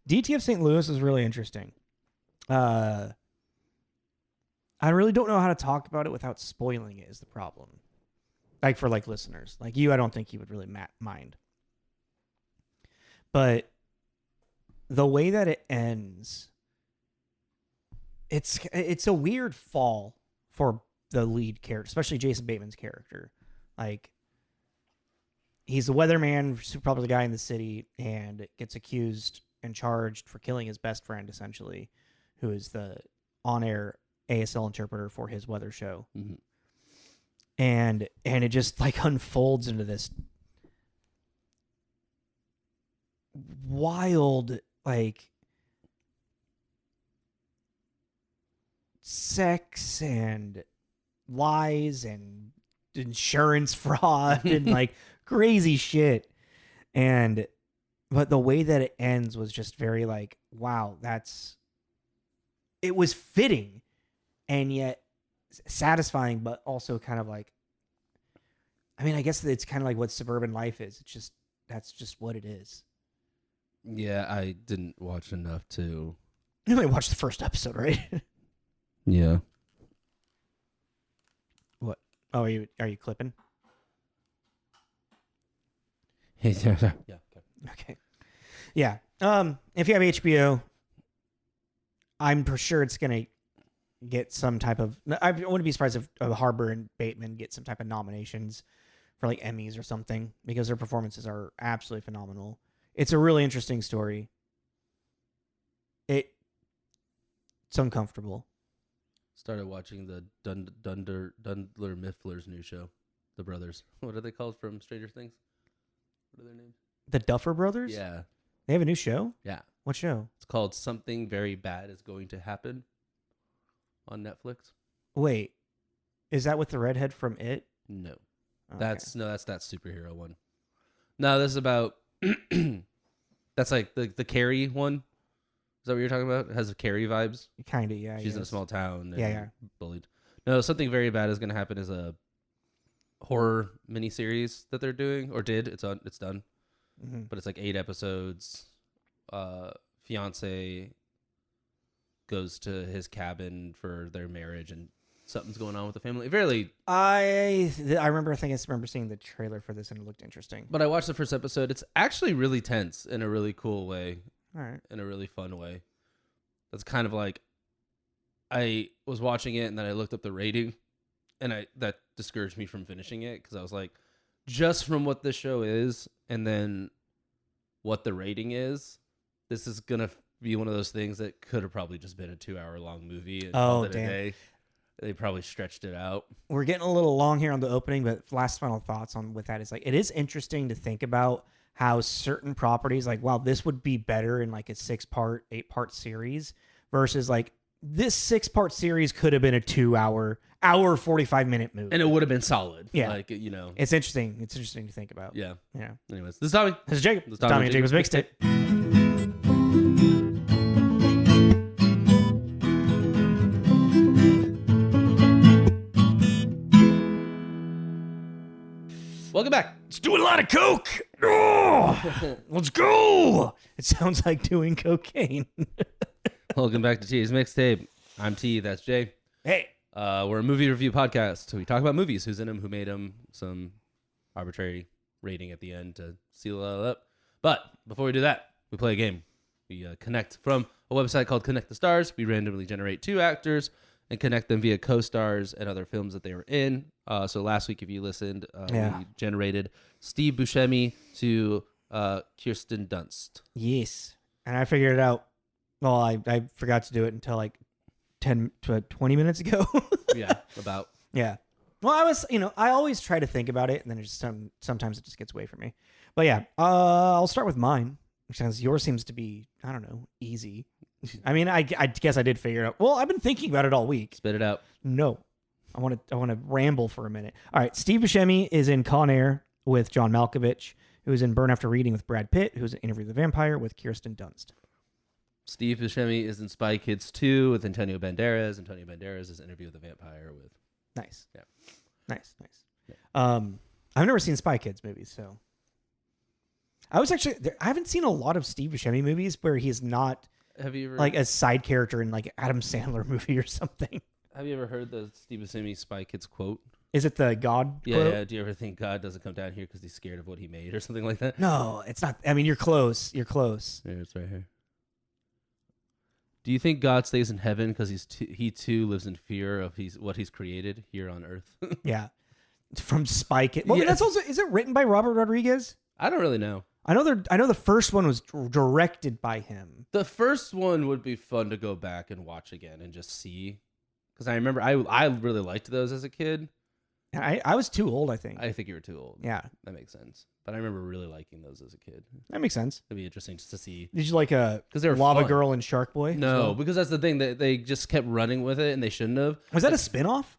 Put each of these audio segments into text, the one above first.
DTF St. Louis is really interesting. I really don't know how to talk about it without spoiling it is the problem. Like for like listeners. Like you, I don't think you would really mind. But the way that it ends, it's a weird fall for the lead character, especially Jason Bateman's character. Like, he's the weatherman, super popular guy in the city, and gets accused and charged for killing his best friend, essentially, who is the on-air ASL interpreter for his weather show. Mm-hmm. And it just like unfolds into this wild, like, sex and lies and insurance fraud and like crazy shit. But the way that it ends was just very like, wow, it was fitting and yet satisfying, but also kind of like, I mean, I guess it's kind of like what suburban life is. It's just, that's just what it is. Yeah, I didn't watch enough to... You only watched the first episode, right? Yeah. What? Oh, are you clipping? Yeah. Okay. Yeah. If you have HBO, I'm for sure it's gonna get some type of... I wouldn't be surprised if Harbour and Bateman get some type of nominations for like Emmys or something, because their performances are absolutely phenomenal. It's a really interesting story. It's uncomfortable. Started watching the Dundler Miffler's new show, The Brothers. What are they called from Stranger Things? What are their names? The Duffer Brothers? Yeah. They have a new show? Yeah. What show? It's called Something Very Bad Is Going to Happen on Netflix. Wait. Is that with the redhead from It? No. Okay. That's that superhero one. No, this is about... That's like the Carrie one. Is that what you're talking about? It has Carrie vibes. Kind of, yeah. She's in a small town. And Yeah. Bullied. No, Something Very Bad Is Going to Happen is a horror miniseries that they're doing, or did. It's done. Mm-hmm. But it's like 8 episodes. Fiance goes to his cabin for their marriage, and something's going on with the family. I remember seeing the trailer for this, and it looked interesting. But I watched the first episode. It's actually really tense in a really cool way. All right. In a really fun way. That's kind of like, I was watching it and then I looked up the rating, and that discouraged me from finishing it, because I was like, just from what this show is and then what the rating is, this is gonna be one of those things that could have probably just been a 2-hour-long movie. And called it a day. They probably stretched it out. We're getting a little long here on the opening, but last final thoughts on with that is like, it is interesting to think about how certain properties, like, wow, this would be better in like a 6-part, 8-part series versus like this 6-part series could have been a 2-hour, 45-minute movie. And it would have been solid. Yeah. Like, you know. It's interesting. It's interesting to think about. Yeah. Yeah. Anyways, this is Tommy. This is Jacob. This is Tommy and Jacob's Mixtape. Welcome back. Let's do a lot of coke. Oh, let's go. It sounds like doing cocaine. Welcome back to T's Mixtape. I'm T. That's Jay. Hey. We're a movie review podcast. We talk about movies, who's in them, who made them, some arbitrary rating at the end to seal it all up. But before we do that, we play a game. We connect from a website called Connect the Stars. We randomly generate 2 actors and connect them via co-stars and other films that they were in. So last week, if you listened, we generated Steve Buscemi to Kirsten Dunst. Yes. And I figured it out. Well, I forgot to do it until like 10 to 20 minutes ago. Yeah, about. Yeah. Well, I always try to think about it, and then it just sometimes it just gets away from me. But yeah, I'll start with mine, because yours seems to be, I don't know, easy. I mean, I guess I did figure it out. Well, I've been thinking about it all week. Spit it out. No. I want to ramble for a minute. All right, Steve Buscemi is in Con Air with John Malkovich, who's in Burn After Reading with Brad Pitt, who's in Interview with the Vampire with Kirsten Dunst. Steve Buscemi is in Spy Kids 2 with Antonio Banderas. Antonio Banderas is Interview with the Vampire with... Nice. Yeah. Nice. Yeah. I've never seen Spy Kids movies, so... I haven't seen a lot of Steve Buscemi movies where he's not Have you ever like a side character in like Adam Sandler movie or something. Have you ever heard the Steve Buscemi Spy Kids quote? Is it the God Yeah, quote? yeah. Do you ever think God doesn't come down here because he's scared of what he made or something like that? No, it's not. I mean, you're close. You're close. There, it's right here. Do you think God stays in heaven because he too lives in fear of what he's created here on earth? Yeah. From Spike. Well, Yeah. that's also. Is it written by Robert Rodriguez? I don't really know. I know the first one was directed by him. The first one would be fun to go back and watch again and just see, because I remember I really liked those as a kid. I was too old, I think. I think you were too old. Yeah, That makes sense. But I remember really liking those as a kid. that makes sense. It'd be interesting just to see. Did you like a 'Cause they were Lava fun. Girl and Shark Boy? as No, well? because that's the thing, that they just kept running with it and they shouldn't have. Was that a spin-off?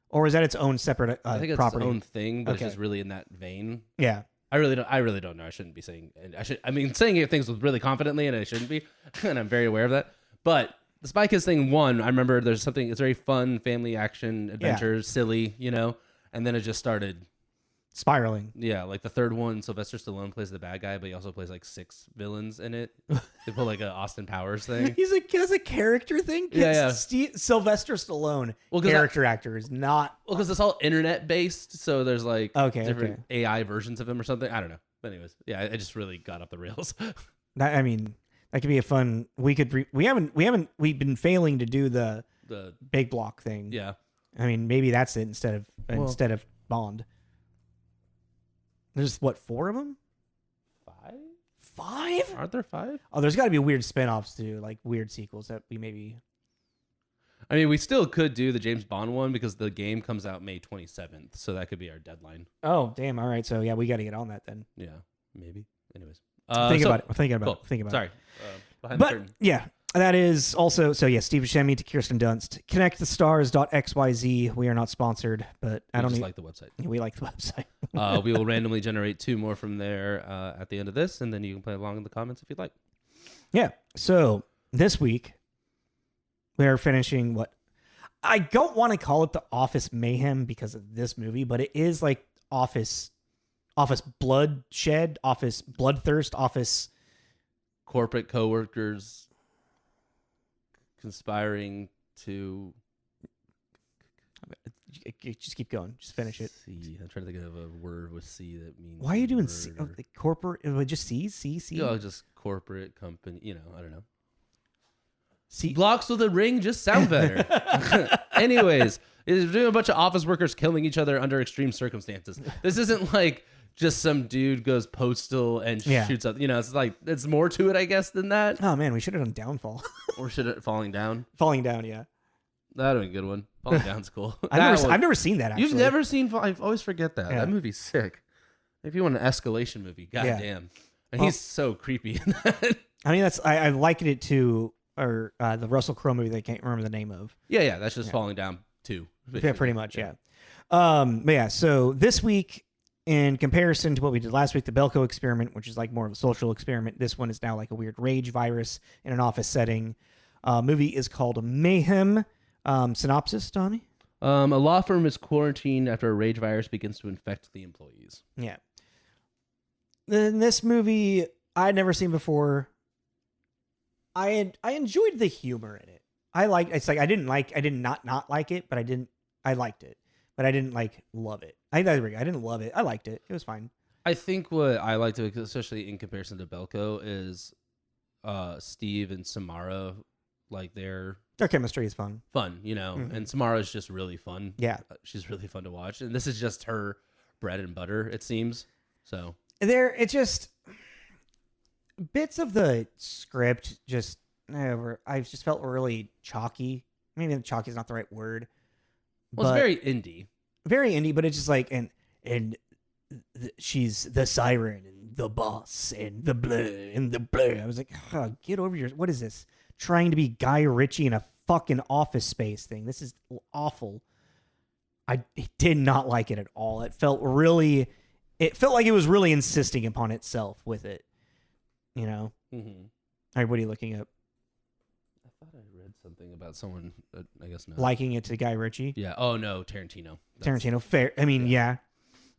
Or was that its own separate I think it's property? its own thing, but Okay. it's just really in that vein. Yeah. I really don't know. I shouldn't be saying, and saying things with really confidently, and I shouldn't be, and I'm very aware of that. But the Spy Kids thing, one, I remember there's something. It's very fun, family action, adventure, silly, and then it just started. Spiraling. Yeah, like the third one, Sylvester Stallone plays the bad guy, but he also plays like 6 villains in it. They put like a Austin Powers thing. He has a character thing? Yeah. Sylvester Stallone, Well, 'cause character actor, is not... Well, because it's all internet based, so there's like different Okay. AI versions of him or something. I don't know. But anyways, yeah, I just really got off the rails. I mean, that could be a fun... We've been failing to do the big block thing. Yeah. I mean, maybe that's it instead of Bond. There's what, 4 of them? 5? 5? Aren't there 5? Oh, there's got to be weird spin-offs too, like weird sequels that we maybe... I mean, we still could do the James Bond one because the game comes out May 27th, so that could be our deadline. Oh, damn. All right. So, yeah, we got to get on that then. Yeah, maybe. Anyways. Think about it. Thinking about cool. it. Thinking about Sorry. it. Behind the But, curtain. yeah, that is also... So, yeah, Steve Buscemi to Kirsten Dunst. ConnectTheStars.xyz. We are not sponsored, but I don't like the website. We like the website. We will randomly generate 2 more from there at the end of this, and then you can play along in the comments if you'd like. Yeah. So, this week, we're finishing what... I don't want to call it the Office Mayhem because of this movie, but it is like Office bloodshed, Office bloodthirst, Office Corporate coworkers conspiring to... Just keep going. Just finish it. C. I'm trying to think of a word with C that means... Why are you doing C? murder. Like corporate? Just C? C? Just corporate company, I don't know. C. Blocks with a ring just sound better. Anyways, it's doing a bunch of office workers killing each other under extreme circumstances. This isn't like just some dude goes postal and shoots up. It's like, it's more to it, I guess, than that. Oh, man. We should have done Downfall. Or should it falling down? Falling Down, yeah. That'd be a good one. Falling Down's cool. I've never seen that, actually. You've never seen... I always forget that. Yeah. That movie's sick. If you want an escalation movie, goddamn. And he's so creepy in that. I mean, I likened it to the Russell Crowe movie that I can't remember the name of. Yeah, that's just Falling Down 2. Yeah, pretty much, yeah. But yeah, so this week, in comparison to what we did last week, the Belko experiment, which is like more of a social experiment, this one is now like a weird rage virus in an office setting. Movie is called Mayhem. Synopsis, Tommy? A law firm is quarantined after a rage virus begins to infect the employees. Yeah. In this movie, I had never seen before. I enjoyed the humor in it. I did not like it, but I liked it. But I didn't love it. I didn't love it. I liked it. It was fine. I think what I liked, especially in comparison to Belko, is Steve and Samara, their chemistry is fun. Mm-hmm. And Samara's just really fun. Yeah. She's really fun to watch. And this is just her bread and butter, it seems. So It's just bits of the script I just felt really chalky. Maybe chalky is not the right word. Well, it's very indie. Very indie, but it's just like she's the siren and the boss and the blah and the blah. I was like, get over what is this? Trying to be Guy Ritchie in a fucking Office Space thing. This is awful. I did not like it at all. It felt like it was really insisting upon itself with it. Mm-hmm. All right, what are you looking up? I thought I read something about someone, I guess not. Liking it to Guy Ritchie? Yeah. Oh, no, Tarantino. Tarantino, fair. I mean, yeah.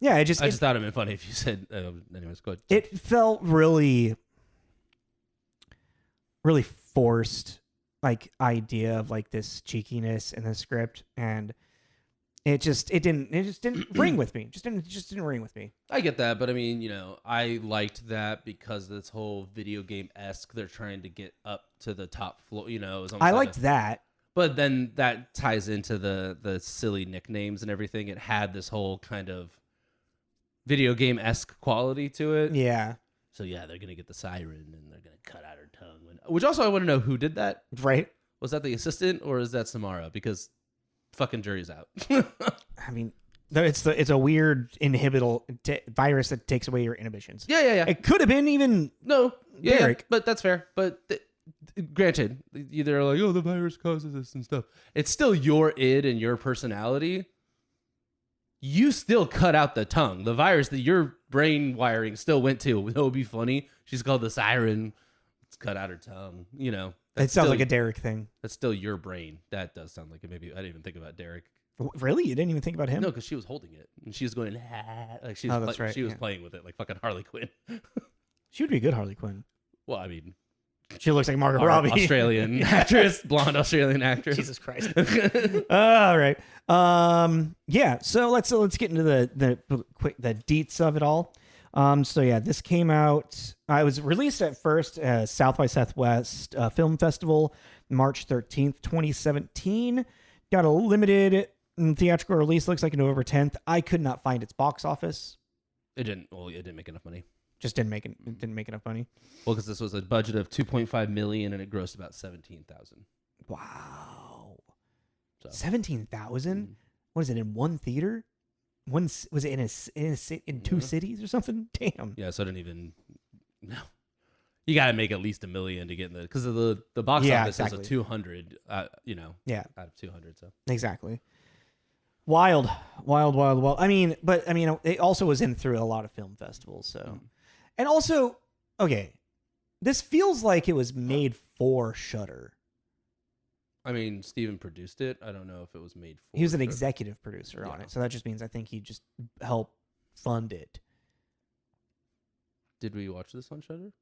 Yeah, I just thought it'd been funny if you said. Anyways, go ahead. It felt really, really forced, like idea of like this cheekiness in the script, and it just didn't ring with me. Just didn't ring with me. I get that, but I mean, I liked that because this whole video game-esque, they're trying to get up to the top floor. It was almost I liked that. But then that ties into the silly nicknames and everything. It had this whole kind of video game-esque quality to it. Yeah. So yeah, they're gonna get the siren and they're gonna cut out her tongue. Which also I want to know who did that. Right. Was that the assistant or is that Samara? Because fucking jury's out. I mean, it's a weird virus that takes away your inhibitions. Yeah. It could have been even Derek, but that's fair. But granted, they're like, oh, the virus causes this and stuff. It's still your id and your personality. You still cut out the tongue. The virus that your brain wiring still went to. That would be funny. She's called the siren. Let's cut out her tongue. It sounds like a Derek thing. That's still your brain. That does sound like it. Maybe I didn't even think about Derek. Really? You didn't even think about him? No, because she was holding it and she was going like she was. That's right. She was playing with it like fucking Harley Quinn. She would be a good Harley Quinn. Well, I mean, she looks like Margot Robbie, Australian actress, blonde Australian actress. Jesus Christ! All right. Yeah. So let's get into the deets of it all. So yeah, this came out. I was released at first South by Southwest Film Festival, March 13th, 2017. Got a limited theatrical release. Looks like November 10th. I could not find its box office. It didn't. Well, it didn't make enough money. Just didn't make enough money. Well, because this was a budget of $2.5 million and it grossed about 17,000. Wow. So. 17,000. What is it in one theater? Was it in two cities or something? Damn. Yeah, so I didn't even. No, you got to make at least $1 million to get in because of the box office is a 200. Yeah, out of 200. So exactly. Wild. I mean, it also was in through a lot of film festivals. So, and also, okay, this feels like it was made for Shudder. I mean, Steven produced it. I don't know if it was made for. He was an executive producer on it, so that just means I think he just helped fund it. Did we watch this on Shudder?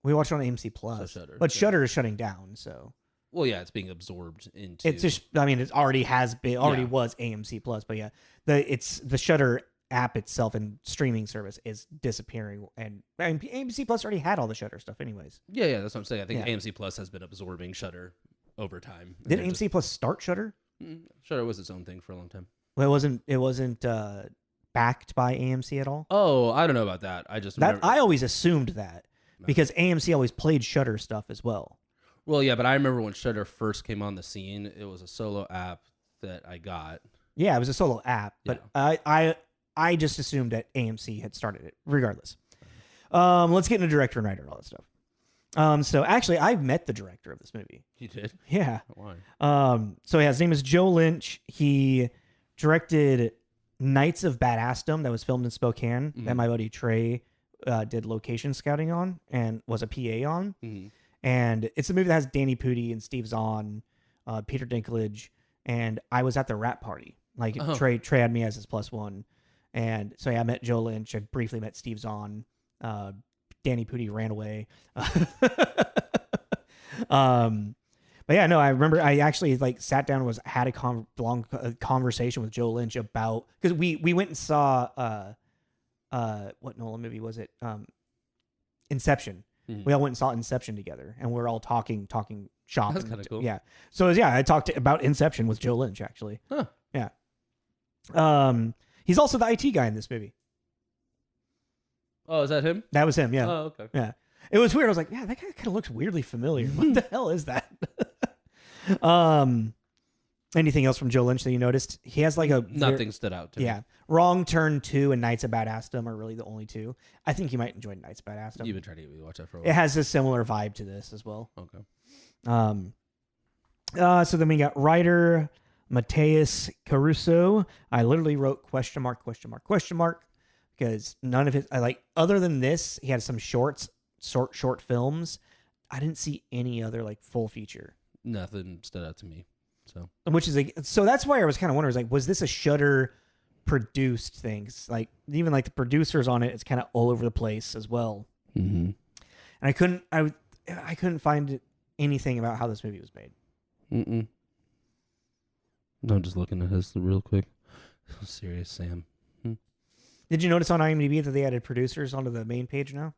We watched it on AMC Plus, but Shudder is shutting down. So, well, yeah, it's being absorbed into. It's just, I mean, it already was AMC Plus, but yeah, the Shudder app itself and streaming service is disappearing, and AMC Plus already had all the Shudder stuff, anyways. Yeah, that's what I'm saying. I think AMC Plus has been absorbing Shudder over time. Did AMC Plus start Shudder? Shudder was its own thing for a long time. Well, it wasn't backed by AMC at all. Oh, I don't know about that. I always assumed that because AMC always played Shudder stuff as well. Well, yeah, but I remember when Shudder first came on the scene, it was a solo app that I got. Yeah, it was a solo app, but I just assumed that AMC had started it. Regardless, let's get into director and writer and all that stuff. So actually, I met the director of this movie. You did? Yeah. Why? So yeah, his name is Joe Lynch. He directed Nights of Badassdom that was filmed in Spokane that my buddy Trey did location scouting on and was a PA on. And it's a movie that has Danny Pudi and Steve Zahn, Peter Dinklage, and I was at the wrap party. Like Trey had me as his plus one. And so yeah, I met Joe Lynch. I briefly met Steve Zahn. Danny Pudi ran away. But yeah, no, I remember I actually sat down and had a long conversation with Joe Lynch about, because we went and saw what Nolan movie was it? Inception. We all went and saw Inception together, and we're all talking shop. That's kind of cool. Yeah. So yeah, I talked about Inception with Joe Lynch actually. Huh. Yeah. He's also the IT guy in this movie. Oh, is that him? That was him. Yeah. Oh, okay. Yeah. It was weird. I was like, yeah, that guy kind of looks weirdly familiar. What the hell is that? Anything else from Joe Lynch that you noticed? He has nothing stood out to me. Yeah. Wrong Turn 2 and Nights of Badassdom are really the only two. I think you might enjoy Nights of Badassdom. You've been trying to get me to watch that for a while. It has a similar vibe to this as well. Okay. So then we got writer Matias Caruso. I literally wrote question mark because none of his other than this, he had some short films. I didn't see any other full feature. Nothing stood out to me. So which is so that's why I was kind of wondering, was this a Shudder produced things. Like even like the producers on it, it's kind of all over the place as well. Mm-hmm. And I couldn't find anything about how this movie was made. Mm-mm. No, I'm just looking at this real quick. Serious Sam. Did you notice on IMDb that they added producers onto the main page now?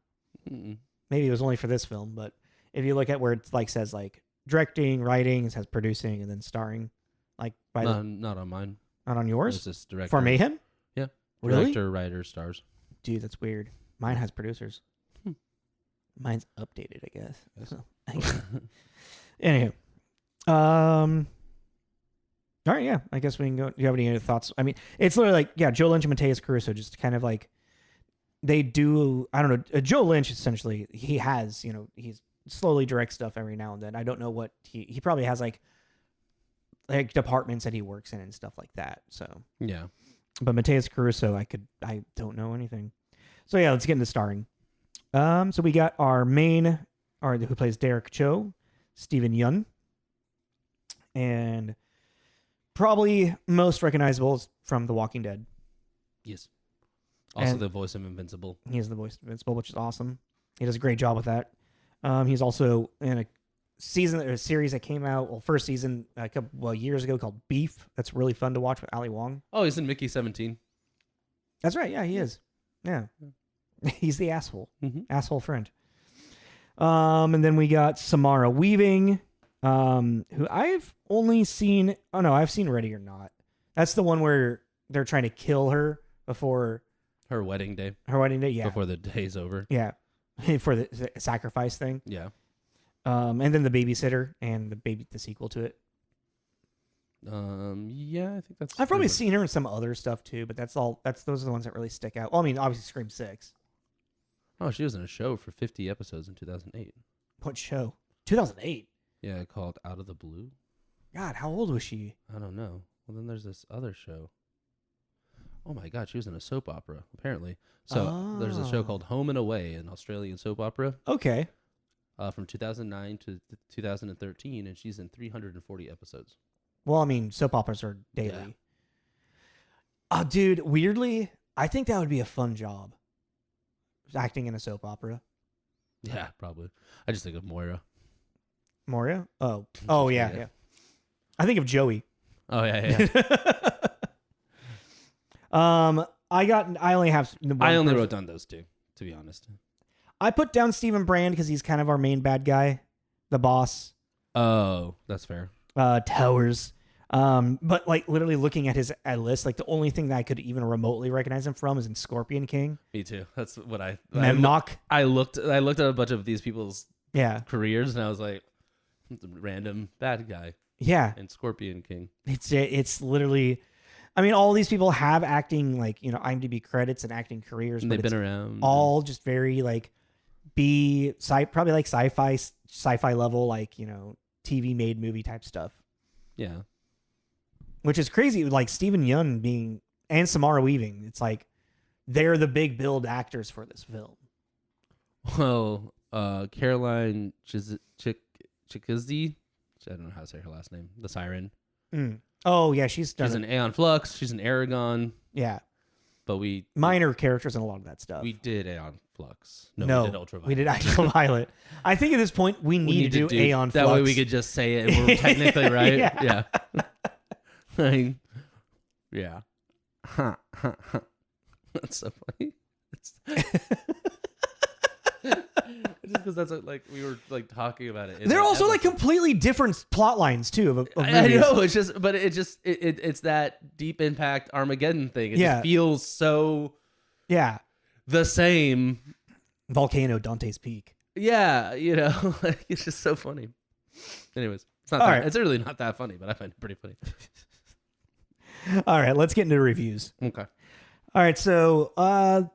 Mm-mm. Maybe it was only for this film, but if you look at where it's like says like directing, writing, it says producing, and then starring, like by Not on mine. not on yours It's just director. for Mayhem. Yeah. Really? Director, writer, stars. Dude, that's weird. Mine has producers. Mine's updated, I guess. Yes. Anywho, all right, yeah. I guess we can go. Do you have any other thoughts? I mean, it's literally like, yeah, Joe Lynch and Matias Caruso just kind of like they do. I don't know. Joe Lynch essentially he has, he's slowly directs stuff every now and then. I don't know what he probably has like departments that he works in and stuff like that. So Yeah. but Matias Caruso, I don't know anything. So yeah, let's get into starring. So we got our who plays Derek Cho, Stephen Yeun, and probably most recognizable is from The Walking Dead. Yes. Also And the voice of Invincible. he is the voice of Invincible, which is awesome. He does a great job with that. He's also in a series that came out, first season a couple years ago called Beef. That's really fun to watch with Ali Wong. Oh, he's in Mickey 17. That's right. Yeah, he is. Yeah. He's the asshole. Mm-hmm. Asshole friend. And then we got Samara Weaving, who I've only seen. Oh no, I've seen Ready or Not. That's the one where they're trying to kill her before Her wedding day. her wedding day. Yeah, Before the day's over. yeah, for the sacrifice thing. Yeah. And then the babysitter and the sequel to it. Yeah, I think that's. I've probably pretty seen her in some other stuff too, but those are the ones that really stick out. Well, I mean, obviously Scream 6. Oh, she was in a show for 50 episodes in 2008. What show? 2008. Yeah, called Out of the Blue. God, how old was she? I don't know. Well, then there's this other show. Oh my God, she was in a soap opera, apparently. So there's a show Oh. called Home and Away, an Australian soap opera Okay. from 2009 to 2013, and she's in 340 episodes. Well, I mean, soap operas are daily. Yeah. Oh, dude, weirdly, I think that would be a fun job. Acting in a soap opera. Yeah, probably. I just think of Moira. Moria? Oh, yeah, Yeah. yeah. I think of Joey. Oh, yeah, yeah. I only have one I only person. wrote down those two, to be honest. I put down Stephen Brand because he's kind of our main bad guy, the boss. Oh, that's fair. Towers. But like literally looking at his list, like the only thing that I could even remotely recognize him from is in Scorpion King. Me too. That's what I Memnock. I looked at a bunch of these people's Yeah. careers, and I was like, random bad guy Yeah. and Scorpion King. It's literally, I mean, all these people have acting like, IMDb credits and acting careers, And but they've it's been around. all just very like probably like sci-fi level, like, TV made movie type stuff, Yeah. which is crazy. Like Stephen Yeun and Samara Weaving. It's like, they're the big build actors for this film. Well, Caroline Chikizzi, I don't know how to say her last name. The Siren. Oh yeah. She's done She's an Aeon Flux. She's an Aragon. yeah. But we Minor characters in a lot of that stuff. we did Aeon Flux. No, we did Ultraviolet. we did Ultraviolet. I think at this point we need to do Aeon that Flux. way we could just say it and we're technically right. Yeah. Like, yeah. That's so funny. Just because that's like we were like talking about it. They're also like completely different plot lines too. Of I movies. know it's that Deep Impact Armageddon thing. It just feels so Yeah. the same. Volcano, Dante's Peak. Yeah, like it's just so funny. Anyways, it's not. It's really not that funny, but I find it pretty funny. All right, let's get into the reviews. Okay. All right, so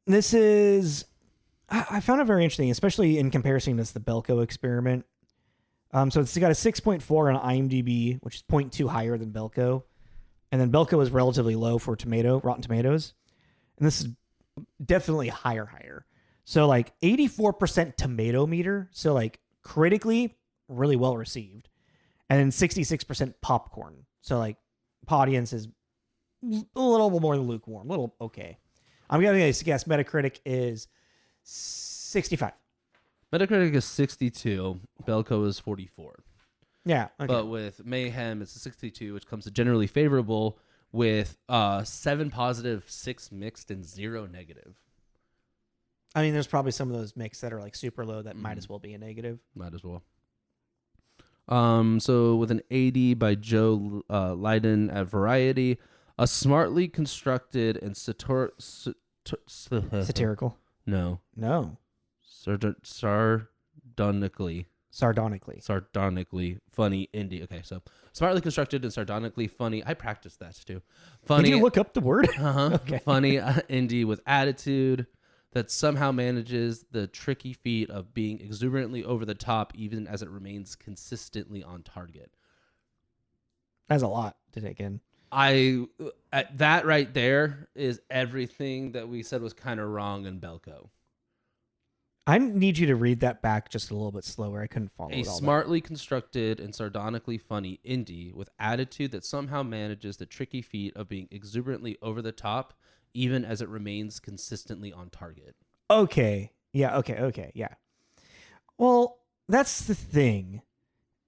this is I found it very interesting, especially in comparison to the Belko experiment. So it's got a 6.4 on IMDb, which is 0.2 higher than Belko. And then Belko is relatively low for Rotten Tomatoes. And this is definitely higher. So like 84% tomato meter. So like critically, really well received. And then 66% popcorn. So like audience is a little more lukewarm, a little okay. I'm going to guess Metacritic is 65. Metacritic is 62. Belko is 44. Yeah. Okay. But with Mayhem, it's a 62, which comes to generally favorable with 7 positive, 6 mixed, and 0 negative. I mean, there's probably some of those mixed that are like super low that might as well be a negative. Might as well. So with an 80 by Joe Lydon at Variety, a smartly constructed and Satirical. No. Sardonically funny indie. Okay, so smartly constructed and sardonically funny. I practiced that too. Funny. Did you look up the word? Okay. Funny indie with attitude that somehow manages the tricky feat of being exuberantly over the top, even as it remains consistently on target. That's a lot to take in. That right there is everything that we said was kind of wrong in Belko. I need you to read that back just a little bit slower. I couldn't follow it all. A smartly constructed and sardonically funny indie with attitude that somehow manages the tricky feat of being exuberantly over the top, even as it remains consistently on target. Okay. Yeah. Okay. Yeah. Well, that's the thing.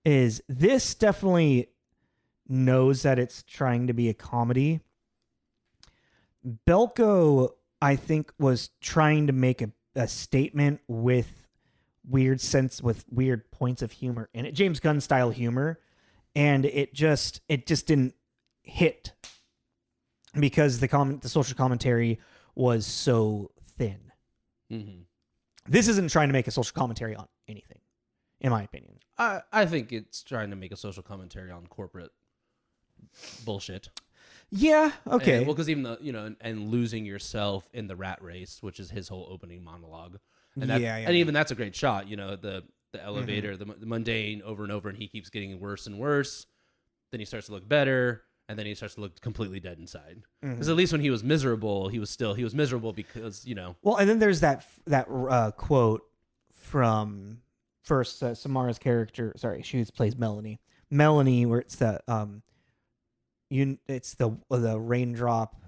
Is this definitely knows that it's trying to be a comedy? Belko, I think, was trying to make a statement with weird points of humor in it, James Gunn style humor, and it just didn't hit because the social commentary was so thin. Mm-hmm. This isn't trying to make a social commentary on anything, in my opinion. I think it's trying to make a social commentary on corporate bullshit. Yeah. Okay. Well, because even and losing yourself in the rat race, which is his whole opening monologue, and even that's a great shot. The elevator, the mundane over and over, and he keeps getting worse and worse. Then he starts to look better, and then he starts to look completely dead inside. Because at least when he was miserable, he was miserable because Well, and then there's that quote from first Samara's character. Sorry, she plays Melanie. Melanie, where it's the it's the raindrop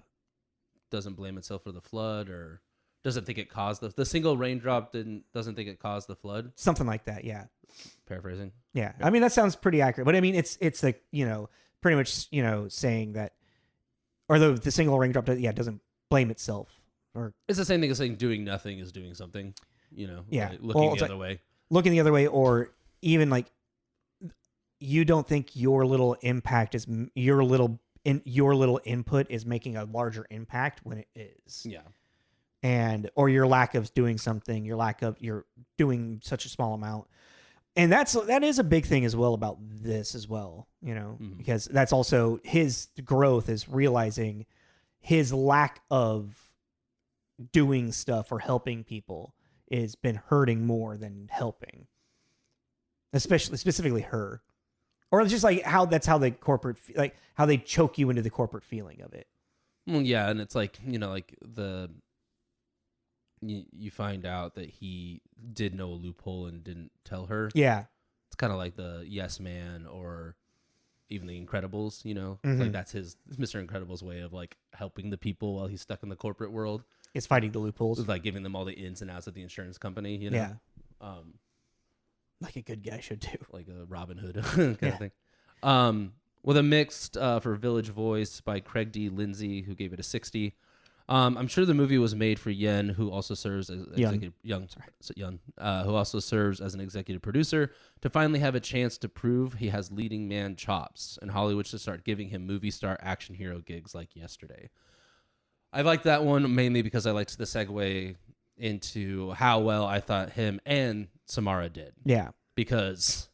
doesn't blame itself for the flood, or doesn't think it caused the single raindrop doesn't think it caused the flood. Something like that, yeah. Paraphrasing. Yeah. I mean, that sounds pretty accurate. But I mean, it's like, pretty much, saying that, or the single raindrop doesn't blame itself. Or it's the same thing as saying doing nothing is doing something, Yeah. like looking the other way. Looking the other way, or even like, you don't think your little impact is your little input is making a larger impact when it is. Yeah. Or your lack of doing something, you're doing such a small amount. And that is a big thing as well about this as well, because that's also his growth is realizing his lack of doing stuff or helping people has been hurting more than helping, specifically her. Or it's just like how the corporate, like how they choke you into the corporate feeling of it. Well, yeah, and it's like you find out that he did know a loophole and didn't tell her. Yeah, it's kind of like the Yes Man or even the Incredibles. Like that's his Mr. Incredible's way of like helping the people while he's stuck in the corporate world. It's fighting the loopholes, like giving them all the ins and outs of the insurance company. Yeah. Like a good guy should do. Like a Robin Hood kind of thing. With a mixed for Village Voice by Craig D. Lindsay, who gave it a 60. I'm sure the movie was made for Yeun, who also serves as Yeun, who also serves as an executive producer, to finally have a chance to prove he has leading man chops, and Hollywood should start giving him movie star action hero gigs like Yesterday. I liked that one mainly because I liked the segue into how well I thought him and Samara did. Yeah. Because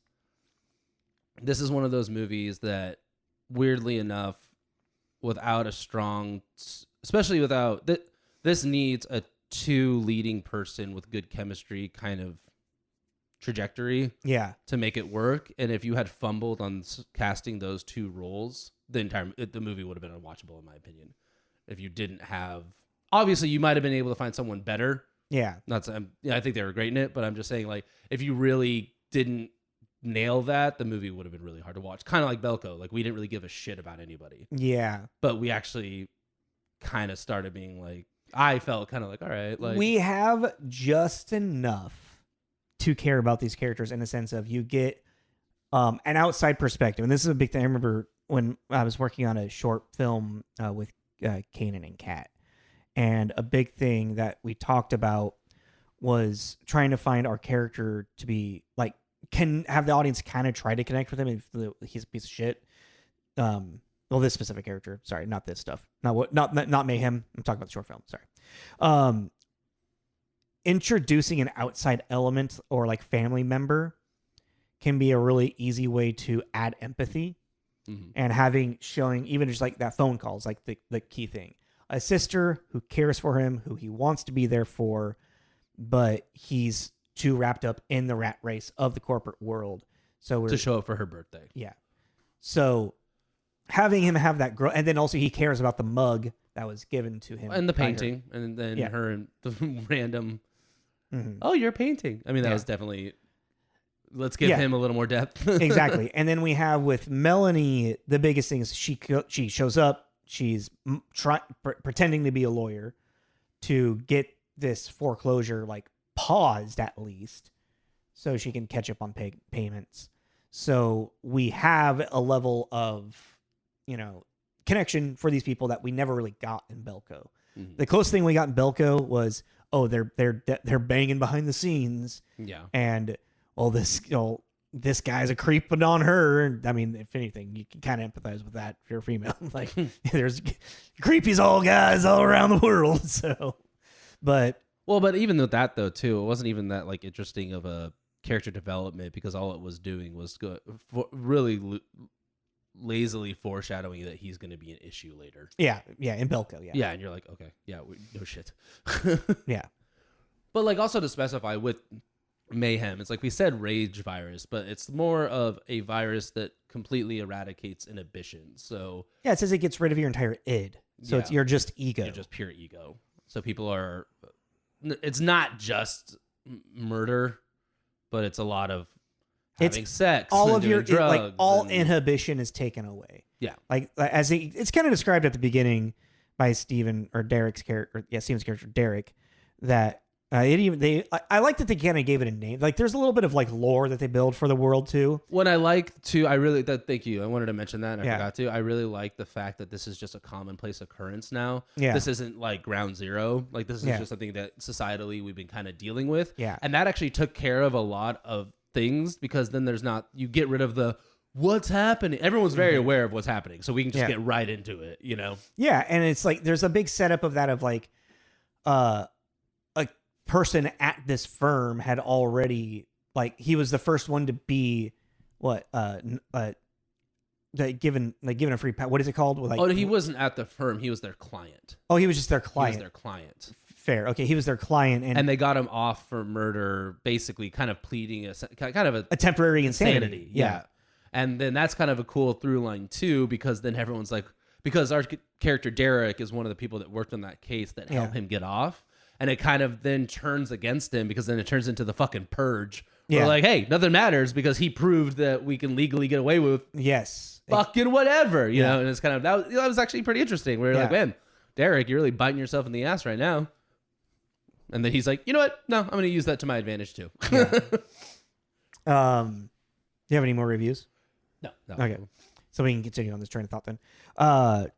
this is one of those movies that, weirdly enough, without a strong, especially without, this needs a two leading person with good chemistry kind of trajectory to make it work. And if you had fumbled on casting those two roles, the movie would have been unwatchable, in my opinion. If you didn't have, obviously you might have been able to find someone better. Yeah. I think they were great in it, but I'm just saying, like, if you really didn't nail that, the movie would have been really hard to watch. Kind of like Belko. Like, we didn't really give a shit about anybody. Yeah. But we actually kind of started being like, I felt kind of like, all right. Like, we have just enough to care about these characters in the sense of you get an outside perspective. And this is a big thing. I remember when I was working on a short film with Kanan and Kat. And a big thing that we talked about was trying to find our character to be like, can have the audience kind of try to connect with him if he's a piece of shit. Well, this specific character, sorry, not this stuff, not Mayhem. I'm talking about the short film. Sorry. Introducing an outside element or like family member can be a really easy way to add empathy, and showing even just like that phone call is like the key thing. A sister who cares for him, who he wants to be there for, but he's too wrapped up in the rat race of the corporate world. So to show up for her birthday. Yeah. So having him have that girl, and then also he cares about the mug that was given to him. And the painting, and then her and the random, oh, you're painting. I mean, that was definitely, let's give him a little more depth. Exactly. And then we have with Melanie, the biggest thing is she shows up. She's pretending to be a lawyer to get this foreclosure like paused at least so she can catch up on payments. So we have a level of, connection for these people that we never really got in Belko. The closest thing we got in Belko was, they're banging behind the scenes. Yeah. And this guy's a creeping on her. I mean, if anything, you can kind of empathize with that if you're a female. Like, there's creepies all guys all around the world. So, but even with that though too, it wasn't even that like interesting of a character development, because all it was doing was really lazily foreshadowing that he's going to be an issue later. Yeah, in Belko, yeah, and you're like, okay, yeah, no shit. Yeah, but like also to specify with Mayhem, it's like we said rage virus, but it's more of a virus that completely eradicates inhibitions. So yeah, it says it gets rid of your entire id. So you're just ego. You're just pure ego. So people are, it's not just murder, but it's a lot of having sex. All of your drugs, all inhibition is taken away. Yeah, like it's kind of described at the beginning by Steven's character, Derek, that. I like that they kind of gave it a name. Like, there's a little bit of like lore that they build for the world too. What I like too, thank you. I wanted to mention that, and I forgot to. I really like the fact that this is just a commonplace occurrence now. Yeah, this isn't like ground zero. Like, this is just something that societally we've been kind of dealing with. Yeah, and that actually took care of a lot of things, because then you get rid of the what's happening. Everyone's very aware of what's happening, so we can just get right into it. Yeah, and it's like there's a big setup of that of like, a person at this firm had already, like, he was the first one to be given a free what is it called? Like, he wasn't at the firm, he was their client. Oh, he was just their client. He was their client. Fair. Okay, he was their client, and they got him off for murder, basically kind of pleading a temporary insanity. Yeah. And then that's kind of a cool through line too, because then everyone's like, because our character Derek is one of the people that worked on that case that helped him get off. And it kind of then turns against him, because then it turns into the fucking purge. We're like, hey, nothing matters because he proved that we can legally get away with fucking whatever, you know? And it's kind of, that was actually pretty interesting. We're like, man, Derek, you're really biting yourself in the ass right now. And then he's like, you know what? No, I'm going to use that to my advantage too. Do you have any more reviews? No. Okay. So we can continue on this train of thought then. So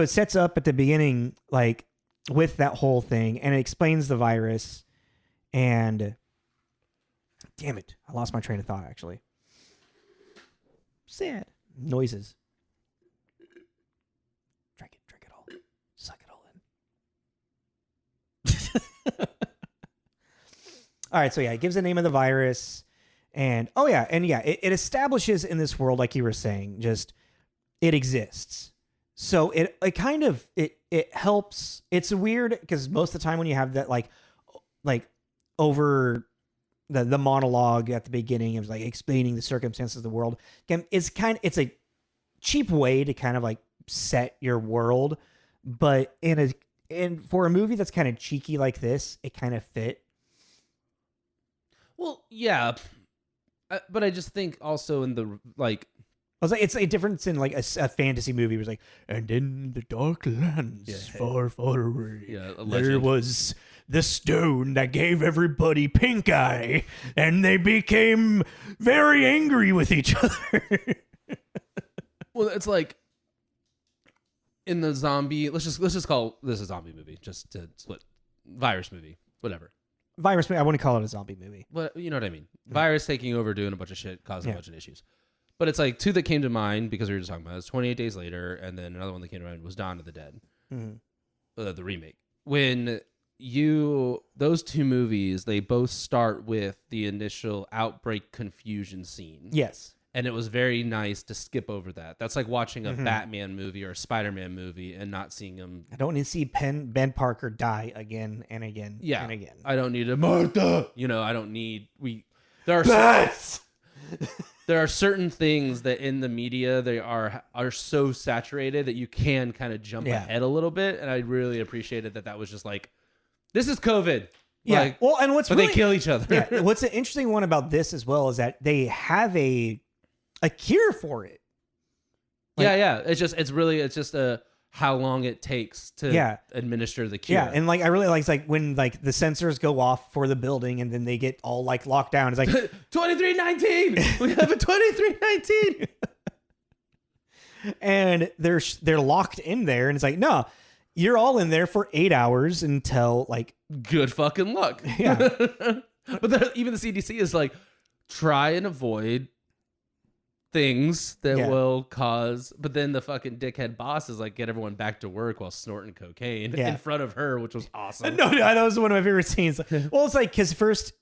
it sets up at the beginning, like, with that whole thing, and it explains the virus, and damn it, I lost my train of thought, actually. Sad. Noises. Drink it all. Suck it all in. All right, so it gives the name of the virus, and it establishes in this world, like you were saying, just it exists. So it kind of helps. It's weird because most of the time when you have that like over the monologue at the beginning of like explaining the circumstances of the world, it's a cheap way to kind of like set your world, but for a movie that's kind of cheeky like this, it kind of fit. Well, yeah. But I just think also in the like. I was like, it's a difference in like a fantasy movie where it's like, and in the dark lands, far, far away, there was the stone that gave everybody pink eye, and they became very angry with each other. Well, it's like in the zombie. Let's just call this a zombie movie, just to split. Virus movie, whatever. Virus movie. I wouldn't call it a zombie movie. But you know what I mean. Virus taking over, doing a bunch of shit, causing a bunch of issues. But it's like two that came to mind because we were just talking about it. It's 28 Days Later, and then another one that came to mind was Dawn of the Dead, the remake. When those two movies, they both start with the initial outbreak confusion scene. Yes. And it was very nice to skip over that. That's like watching a Batman movie or a Spider-Man movie and not seeing him. I don't need to see Ben Parker die again and again and again. I don't need a Martha. I don't need there are certain things that in the media they are so saturated that you can kind of jump ahead a little bit, and I really appreciated that was just like, this is COVID. Yeah. Well, and they kill each other. Yeah. What's the interesting one about this as well is that they have a cure for it. It's just how long it takes to administer the cure. Yeah, and like I really like, it's like when like the sensors go off for the building and then they get all like locked down. It's like 2319. We have a 2319. And they're locked in there, and it's like, no, you're all in there for 8 hours until like good fucking luck. Yeah. But even the CDC is like, try and avoid things that will cause, but then the fucking dickhead boss is like, get everyone back to work while snorting cocaine in front of her, which was awesome. No, that was one of my favorite scenes. Well, it's like, because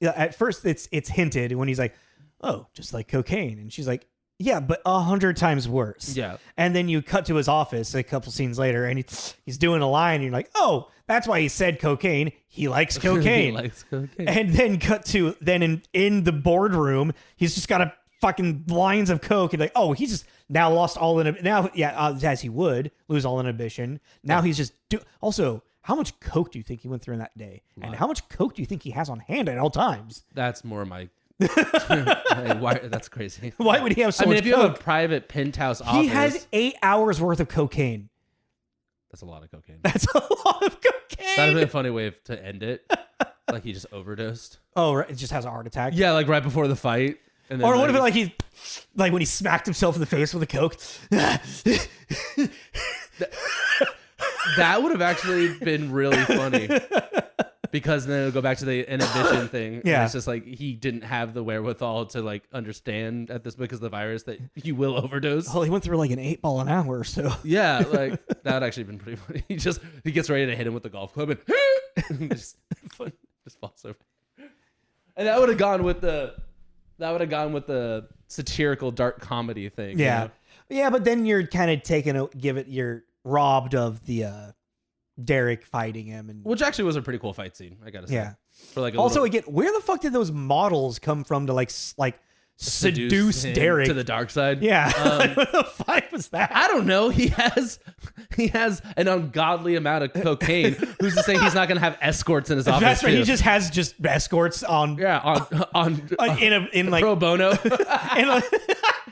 at first it's hinted when he's like, oh, just like cocaine, and she's like, yeah, but 100 times worse. Yeah. And then you cut to his office a couple scenes later, and he's doing a line, and you're like, oh, that's why he said cocaine. He likes cocaine. He likes cocaine. And then cut to in the boardroom, he's just got a fucking lines of coke, and like, oh, he's just now lost all as he would lose all inhibition. Now he's just also, how much coke do you think he went through in that day, and how much coke do you think he has on hand at all times? That's more my why, that's crazy. Why would he have so much if you have a private penthouse office, he has 8 hours worth of cocaine. That's a lot of cocaine. That's a lot of cocaine. That'd be a funny way to end it. Like he just overdosed. Oh, right. It just has a heart attack. Yeah, like right before the fight. And then or what if like he, like when he smacked himself in the face with a coke? That would have actually been really funny. Because then it'll go back to the inhibition thing. Yeah. And it's just like he didn't have the wherewithal to like understand at this because of the virus that you will overdose. Oh, he went through like an 8 ball an hour or so. Yeah, like that would actually been pretty funny. He gets ready to hit him with the golf club and just falls over. And that would have gone with the satirical dark comedy thing. Yeah. You know? Yeah, but then you're kind of you're robbed of the Derek fighting him, and which actually was a pretty cool fight scene, I gotta say. Yeah. For like also, again, where the fuck did those models come from to like seduce Derek to the dark side? Yeah. What the fuck was that? I don't know. He has an ungodly amount of cocaine. Who's to say he's not gonna have escorts in his office? That's right. Too? He just has escorts on. Yeah, on in like pro bono.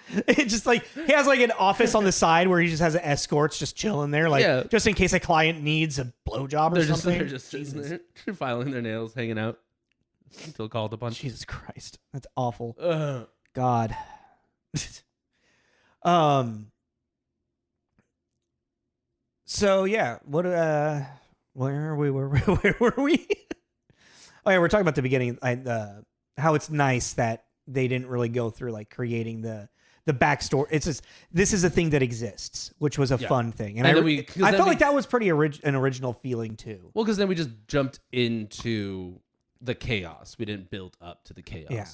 It's just like he has like an office on the side where he just has escorts just chilling there, like just in case a client needs a blowjob or something. They're just sitting there, filing their nails, hanging out until called upon. Jesus Christ, that's awful. Ugh. God. So yeah, where are we? Where were we? Oh yeah, we're talking about the beginning. How it's nice that they didn't really go through like creating the backstory. It's just, this is a thing that exists, which was a fun thing, and I felt like that was pretty an original feeling too. Well, because then we just jumped into the chaos. We didn't build up to the chaos. Yeah.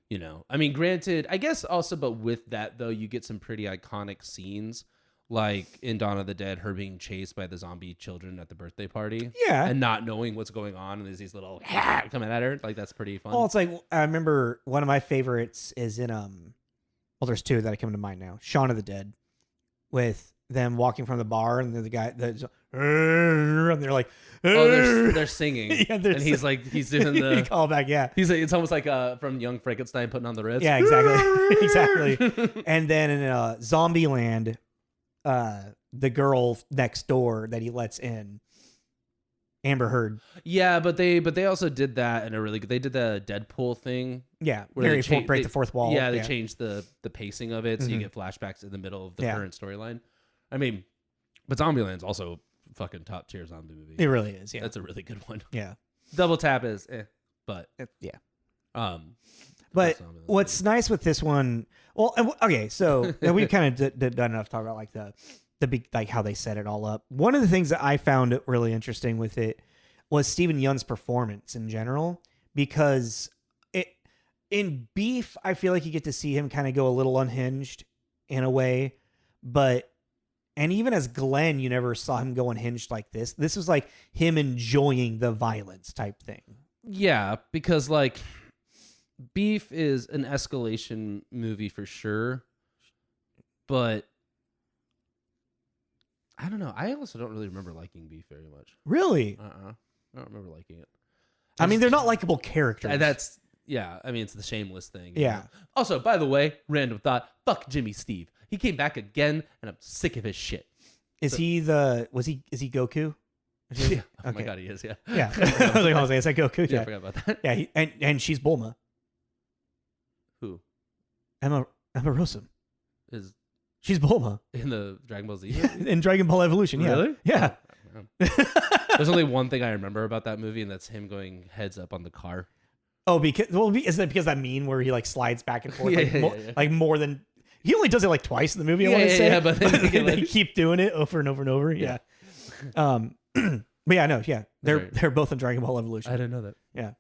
You know, I mean, granted, I guess also, but with that though, you get some pretty iconic scenes, like in Dawn of the Dead, her being chased by the zombie children at the birthday party, and not knowing what's going on, and there's these little coming at her. Like that's pretty fun. Well, it's like I remember one of my favorites is in well, there's two that come to mind now. Shaun of the Dead, with them walking from the bar and the guy, and they're like, Oh, they're singing. Yeah, and he's doing the call back. Yeah, it's almost like from Young Frankenstein putting on the Ritz. yeah, exactly, exactly. And then in Zombieland, the girl next door that he lets in, Amber Heard. Yeah, but they also did that in a really good. They did the Deadpool thing. Yeah, where they break the fourth wall. Yeah, they changed the pacing of it, so you Mhm. get flashbacks in the middle of the current storyline. I mean, but Zombieland's also fucking top tier zombie movie. It really is. Yeah, That's a really good one. yeah, Double Tap is, but yeah. But What's nice with this one? Well, okay, so we've kind of done enough to talk about like the big, like how they set it all up. One of the things that I found really interesting with it was Steven Yeun's performance in general, because in Beef, I feel like you get to see him kind of go a little unhinged in a way, and even as Glenn, you never saw him go unhinged like this. This was like him enjoying the violence type thing. Yeah, because like Beef is an escalation movie for sure, but I don't know. I also don't really remember liking Beef very much. Really? I don't remember liking it. I mean, they're not likable characters. That's yeah. I mean, it's the shameless thing. Yeah. You know? Also, by the way, random thought. Fuck Jimmy Steve. He came back again, and I'm sick of his shit. Is he Goku? Yeah. Oh Okay. my god, he is. Yeah. Yeah. I was like, is that Goku? Yeah, I forgot about that. Yeah, and she's Bulma. Who Emma Rossum. is She's Bulma in the Dragon Ball Z? in Dragon Ball Evolution. Yeah. Really? Yeah. There's only one thing I remember about that movie, and that's him going heads up on the car. Oh, is that because that meme where he like slides back and forth Yeah. like more than he only does it like twice in the movie? I Yeah, want to yeah, say, yeah, but then they keep doing it over and over and over. Yeah. But yeah, no, yeah, they're both in Dragon Ball Evolution. I didn't know that. Yeah.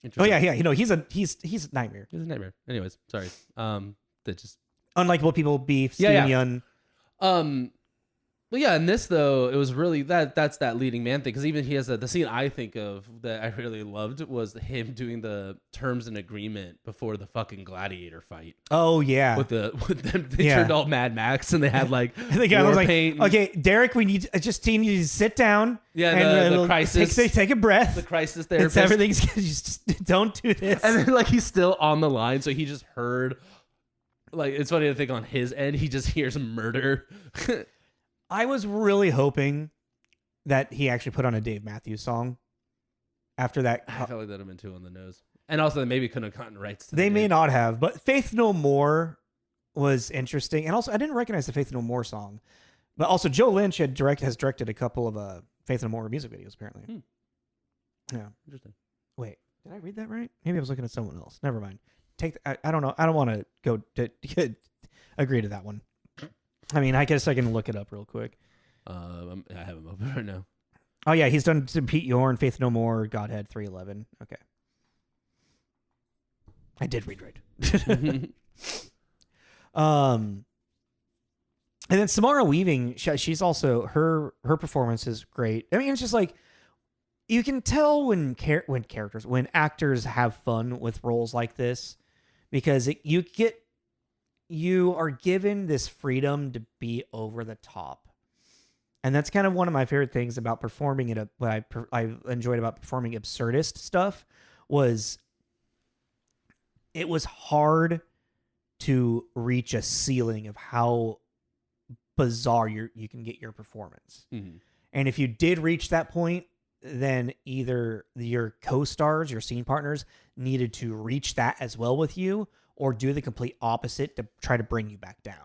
Interesting. Oh yeah, yeah. You know, he's a nightmare. He's a nightmare. Anyways, sorry. That just Unlikable people, Beef, Yeah, Steven Yeun. Well, yeah, in this though, it was really that's that leading man thing, because even he has the scene I think of that I really loved was him doing the terms and agreement before the fucking gladiator fight. Oh yeah, With them, they turned all Mad Max and they had like the guy was like, "Okay, Derek, we need just need you to sit down. Yeah, and the crisis. Take a breath. The crisis therapist. Everything's just don't do this." And then like he's still on the line, so he just heard. Like it's funny to think on his end, he just hears murder. I was really hoping that he actually put on a Dave Matthews song after that. I felt like that would have been too on the nose. And also they maybe couldn't have gotten rights to They may name. not have, but Faith No More was interesting. And also I didn't recognize the Faith No More song. But also Joe Lynch has directed a couple of Faith No More music videos apparently. Yeah. Interesting. Wait, did I read that right? Maybe I was looking at someone else. Never mind. I don't know. I don't want to go to agree to that one. I mean, I guess I can look it up real quick. I have him open right now. Oh yeah, he's done some Pete Yorn, Faith No More, Godhead 311. Okay, I did read right. And then Samara Weaving, she's also her performance is great. I mean, it's just like you can tell when actors have fun with roles like this, because you are given this freedom to be over the top. And that's kind of one of my favorite things about performing it. What I enjoyed about performing absurdist stuff was it was hard to reach a ceiling of how bizarre you can get your performance. Mm-hmm. And if you did reach that point, then either your co-stars, your scene partners, needed to reach that as well with you, or do the complete opposite to try to bring you back down.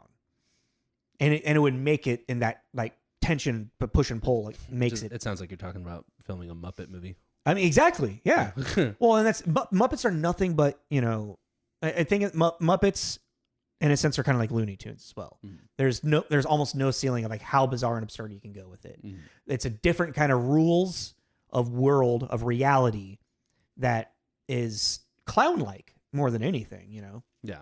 And it would make it in that like tension, but push and pull, like makes it. It sounds like you're talking about filming a Muppet movie. I mean, exactly. Yeah. Well, and Muppets are nothing but, I think Muppets in a sense are kind of like Looney Tunes as well. Mm. There's almost no ceiling of like how bizarre and absurd you can go with it. Mm. It's a different kind of rules of reality that is clown-like more than anything, Yeah.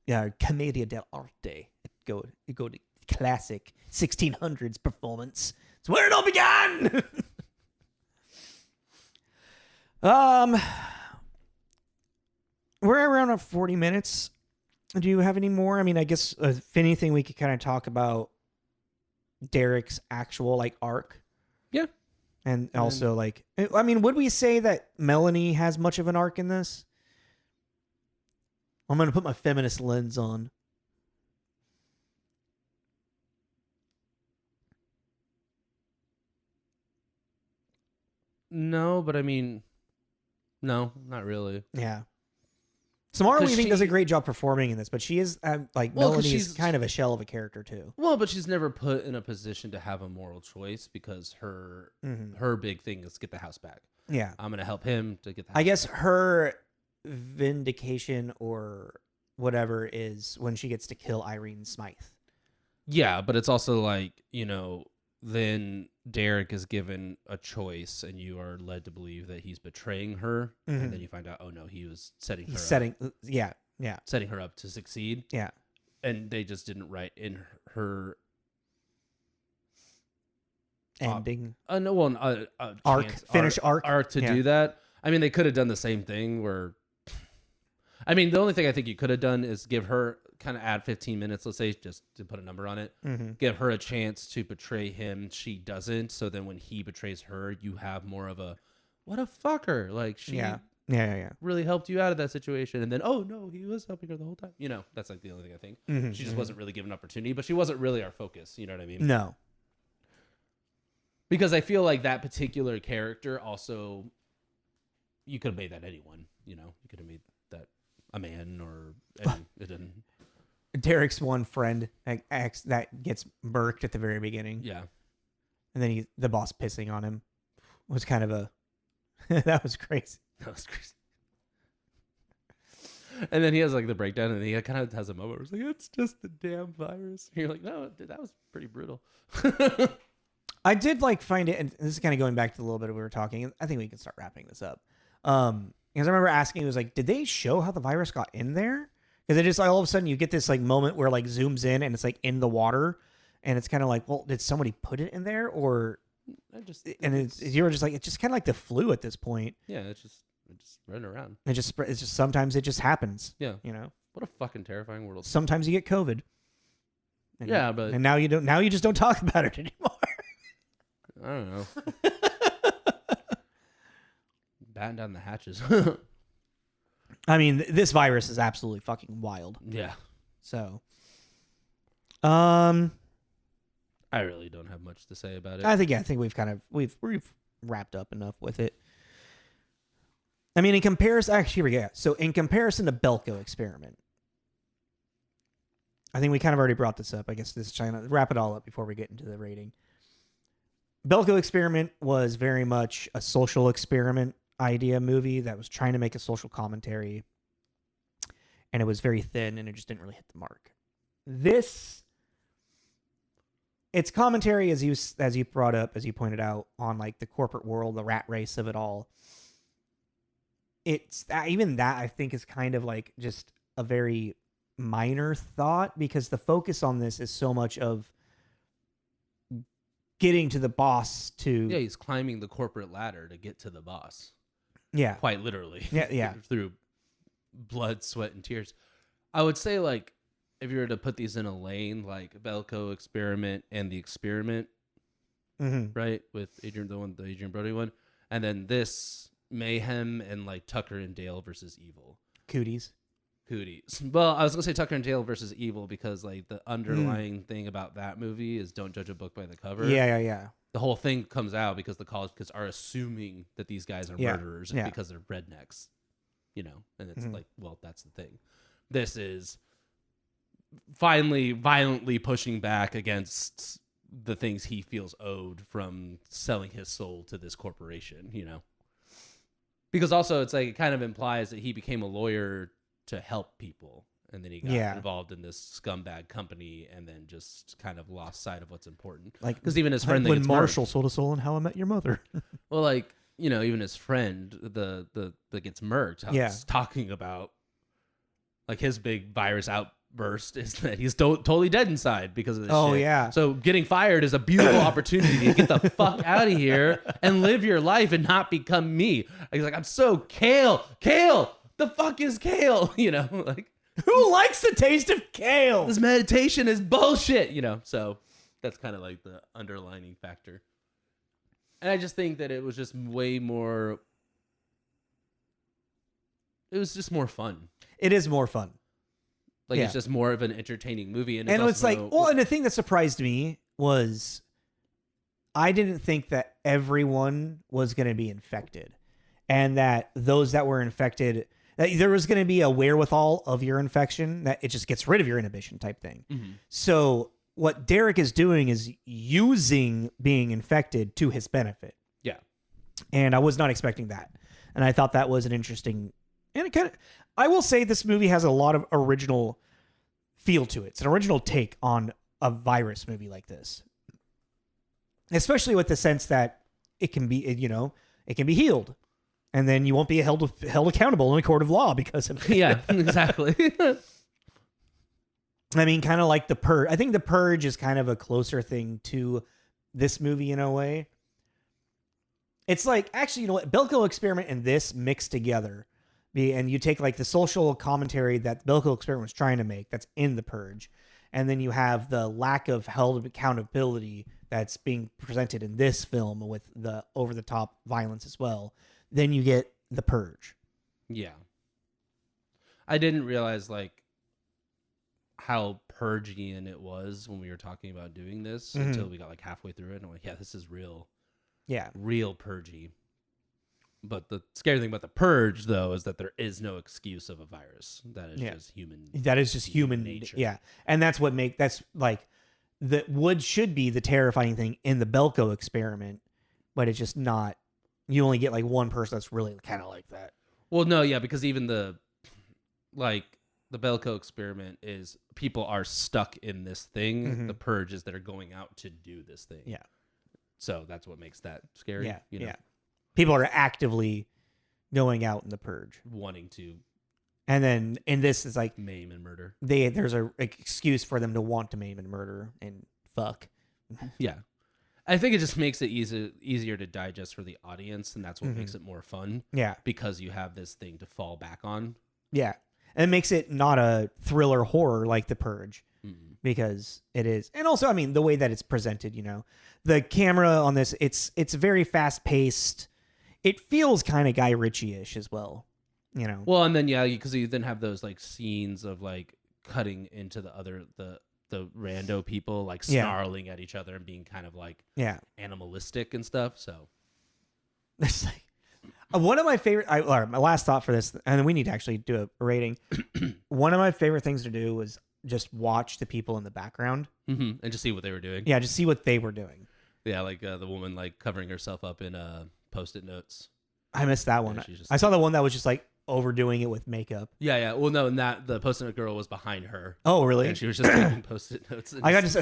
Yeah, commedia dell'arte. Go to classic 1600s performance. It's where it all began. We're around 40 minutes. Do you have any more? I mean, I guess if anything, we could kind of talk about Derek's actual like arc. Yeah. And also like, I mean, would we say that Melanie has much of an arc in this? I'm going to put my feminist lens on. No, but I mean, no, not really. Yeah. Samara 'Cause Weaving does a she- great job performing in this, but she is like Well, 'cause Melanie is she's- kind of a shell of a character too. Well, but she's never put in a position to have a moral choice because her big thing is get the house back. Yeah. I'm gonna help him to get the house I guess back. her vindication or whatever is when she gets to kill Irene Smythe. Yeah, but it's also like, you know, then Derek is given a choice and you are led to believe that he's betraying her. And then you find out, oh no, he was setting her He's up. setting Her up to succeed. yeah. And they just didn't write in her Ending arc, finish arc to Yeah. do that. I mean, they could have done the same thing where, I mean, the only thing I think you could have done is give her kind of add 15 minutes, let's say, just to put a number on it, give her a chance to betray him. She doesn't. So then when he betrays her, you have more of a, what a fucker. Like she Yeah. really helped you out of that situation. And then, oh no, he was helping her the whole time. You know, that's like the only thing I think. She just wasn't really given opportunity, but she wasn't really our focus. You know what I mean? No. Because I feel like that particular character also, you could have made that anyone, you know, you could have made that a man or it didn't. Derek's one friend that gets murked at the very beginning. Yeah. And then the boss pissing on him was kind of a, that was crazy. That was crazy. And then he has like the breakdown and he kind of has a moment where it's like, it's just the damn virus. And you're like, no, that was pretty brutal. I did like find it, and this is kind of going back to a little bit we were talking. I think we can start wrapping this up. Because I remember asking, it was like, did they show how the virus got in there? Because it just like all of a sudden you get this like moment where like zooms in and it's like in the water, and it's kind of like, well, did somebody put it in there or? You were just like, it's just kind of like the flu at this point. Yeah, it's just running around. It's just sometimes it just happens. Yeah, you know. What a fucking terrifying world. Sometimes you get COVID. And now you don't. Now you just don't talk about it anymore. I don't know. Batten down the hatches. I mean, this virus is absolutely fucking wild. Yeah. So, I really don't have much to say about it. I think we've wrapped up enough with it. I mean, in comparison, actually, here we go. So, in comparison to Belko Experiment, I think we kind of already brought this up. I guess this is trying to wrap it all up before we get into the rating. Belko Experiment was very much a social experiment idea movie that was trying to make a social commentary, and it was very thin and it just didn't really hit the mark. Its commentary, as you brought up, as you pointed out, on like the corporate world, the rat race of it all. It's even that I think is kind of like just a very minor thought, because the focus on this is so much of getting to the boss to... Yeah, he's climbing the corporate ladder to get to the boss. Yeah. Quite literally. Yeah. Through blood, sweat, and tears. I would say, like, if you were to put these in a lane, like Belko Experiment and The Experiment, right? With the Adrian Brody one. And then this, Mayhem, and like Tucker and Dale versus Evil. Cooties. Well, I was going to say Tucker and Dale versus Evil because like the underlying thing about that movie is don't judge a book by the cover. Yeah. The whole thing comes out because the college kids are assuming that these guys are murderers because they're rednecks, you know? And it's like, well, that's the thing. This is finally violently pushing back against the things he feels owed from selling his soul to this corporation, you know? Because also it's like, it kind of implies that he became a lawyer to help people, and then he got involved in this scumbag company and then just kind of lost sight of what's important. Like, because even his friend when Marshall sold a soul in How I Met Your Mother. Well, like, you know, even his friend the that gets murked, was talking about like his big virus outburst is that he's totally dead inside because of this shit. Yeah. So getting fired is a beautiful opportunity to get the fuck out of here and live your life and not become me. He's like, I'm so kale. The fuck is kale? You know, like, who likes the taste of kale? This meditation is bullshit, you know. So That's kind of like the underlining factor. And I just think that it was just way more. It was just more fun. It is more fun. Like, it's just more of an entertaining movie. And it's like, well, and the thing that surprised me was I didn't think that everyone was going to be infected, and that those that were infected, that there was going to be a wherewithal of your infection, that it just gets rid of your inhibition type thing. Mm-hmm. So what Derek is doing is using being infected to his benefit. Yeah. And I was not expecting that. And I thought that was an interesting, and it kind of, I will say this movie has a lot of original feel to it. It's an original take on a virus movie like this. Especially with the sense that it can be, it can be healed. And then you won't be held accountable in a court of law because of it. Yeah, exactly. I mean, kind of like The Purge. I think The Purge is kind of a closer thing to this movie in a way. It's like, actually, you know what? Belko Experiment and this mixed together. And you take like the social commentary that the Belko Experiment was trying to make that's in The Purge. And then you have the lack of held accountability that's being presented in this film with the over-the-top violence as well. Then you get The Purge. Yeah. I didn't realize like how Purgian it was when we were talking about doing this until we got like halfway through it. And I'm like, yeah, this is real. Yeah. Real purgy. But the scary thing about the purge, though, is that there is no excuse of a virus. That is just human. That is just human nature. Yeah. And that's what that's like should be the terrifying thing in the Belko Experiment, but it's just not. You only get like one person that's really kind of like that. Well, no, yeah, because even the Belko Experiment is people are stuck in this thing. Mm-hmm. The purge is that are going out to do this thing. Yeah. So that's what makes that scary. Yeah. You know? Yeah. People are actively going out in the purge, wanting to. And then in this, it's like maim and murder. There's a excuse for them to want to maim and murder and fuck. Yeah. I think it just makes it easier to digest for the audience, and that's what makes it more fun. Yeah. Because you have this thing to fall back on. Yeah. And it makes it not a thriller horror like The Purge. Because it is. And also, I mean, the way that it's presented, the camera on this, it's very fast paced. It feels kind of Guy Ritchie-ish as well, Well, and then, yeah, because you then have those like scenes of like cutting into the rando people like snarling at each other and being kind of like animalistic and stuff. So it's like one of my favorite. My last thought for this, and then we need to actually do a rating. One of my favorite things to do was just watch the people in the background and just see what they were doing. Yeah, just see what they were doing. Yeah, like the woman like covering herself up in Post-it notes. I missed that one. Yeah, I saw the one that was just like overdoing it with makeup. Yeah. Well, no, and the Post-it note girl was behind her. Oh, really? And she was just taking Post-it notes.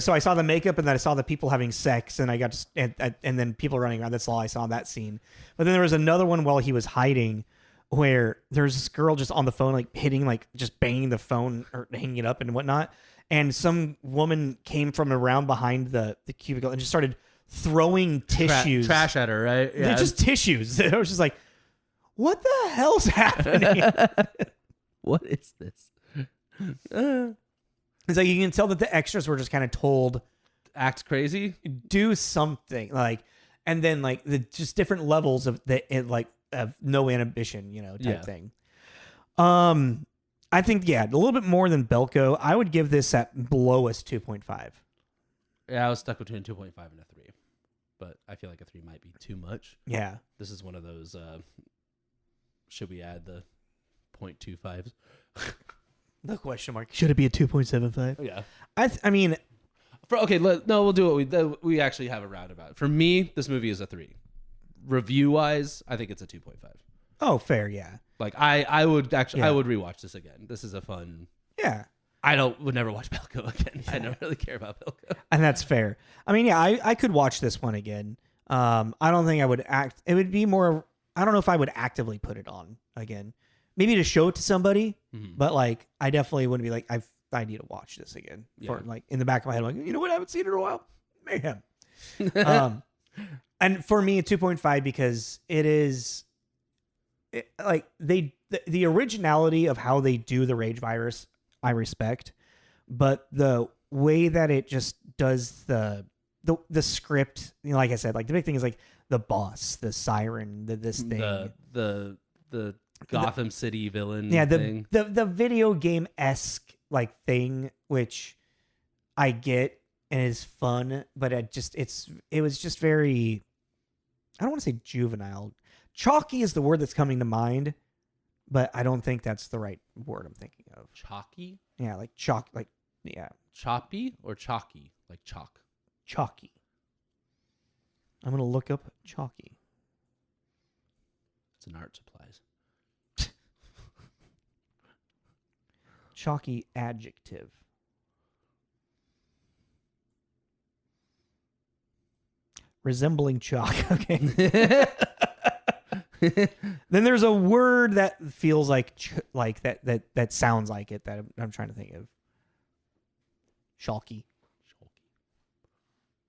So I saw the makeup, and then I saw the people having sex, and and then people running around. That's all I saw in that scene. But then there was another one while he was hiding, where there's this girl just on the phone, like hitting, like just banging the phone or hanging it up and whatnot. And some woman came from around behind the cubicle and just started throwing tissues. Trash at her, right? Yeah. They're just tissues. I was just like, what the hell's happening? What is this? It's like you can tell that the extras were just kind of told, act crazy, do something, like, and then like the just different levels of of no inhibition, type thing. I think a little bit more than Belko. I would give this at lowest 2.5. Yeah, I was stuck between 2.5 and a 3. But I feel like a 3 might be too much. Yeah. This is one of those, should we add the 0.25s? No question mark. Should it be a 2.75? Yeah. I mean... we'll do what we actually have a roundabout. For me, this movie is a 3. Review-wise, I think it's a 2.5. Oh, fair, yeah. Like, I would rewatch this again. This is a fun... Yeah. I would never watch Belko again. I don't really care about Belko. And that's fair. I mean, yeah, I could watch this one again. I don't think I would it would be more, I don't know if I would actively put it on again. Maybe to show it to somebody, but like, I definitely wouldn't be like, I need to watch this again. For like, in the back of my head, like, you know what, I haven't seen it in a while? Mayhem. And for me, a 2.5 because it is, like, the originality of how they do the rage virus, I respect, but the way that it just does the the script, like I said, like the big thing is like the boss, the siren, this thing, the Gotham City villain. yeah, thing. the video game esque like thing, which I get and is fun, but it was just very, I don't want to say juvenile. Chalky is the word that's coming to mind, but I don't think that's the right word I'm thinking of. Chalky? Yeah, like chalk, like yeah, choppy or chalky, like chalk. chalky. I'm gonna look up chalky. It's an art supplies. Chalky adjective. Resembling chalk. Okay. Then there's a word that feels like that sounds like it that I'm trying to think of. Chalky.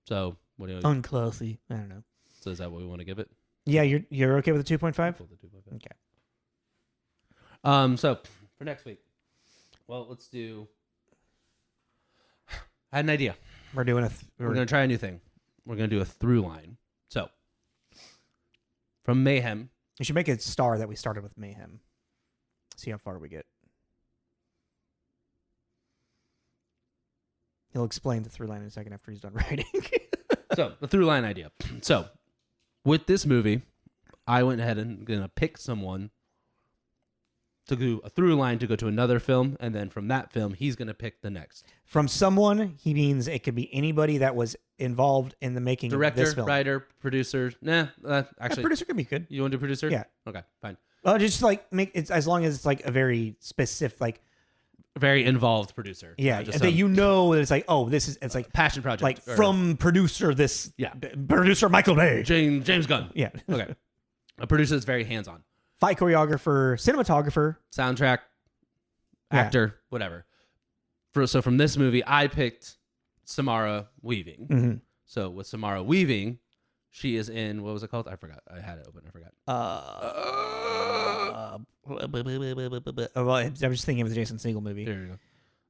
So what do you? Unclosely. I don't know. So is that what we want to give it? Yeah, you're okay with the 2.5? Okay. So for next week, well, let's do. I had an idea. We're doing We're gonna try a new thing. We're gonna do a through line. So from Mayhem. You should make a star that we started with Mayhem. See how far we get. He'll explain the through line in a second after he's done writing. So the through line idea. So with this movie, I went ahead and gonna pick someone to do a through line to go to another film, and then from that film, he's gonna pick the next. From someone, he means it could be anybody that was involved in the making of Director, this film. writer, producer. Nah, actually, Producer could be good. you want to do producer? Yeah. Okay, fine. Well, just like make it as long as it's like a very specific, like Very involved producer. yeah, Just that you know that it's like, oh, this is, it's like passion project. like or from producer this, Yeah. producer Michael Bay. James Gunn. Yeah. Okay. A producer that's very hands on. Fight choreographer, cinematographer. Soundtrack, Yeah. actor, whatever. So from this movie, I picked Samara Weaving. Mm-hmm. So with Samara Weaving, she is in, what was it called? I forgot. I had it open. I forgot. Well, I was just thinking of the Jason Segel movie. There you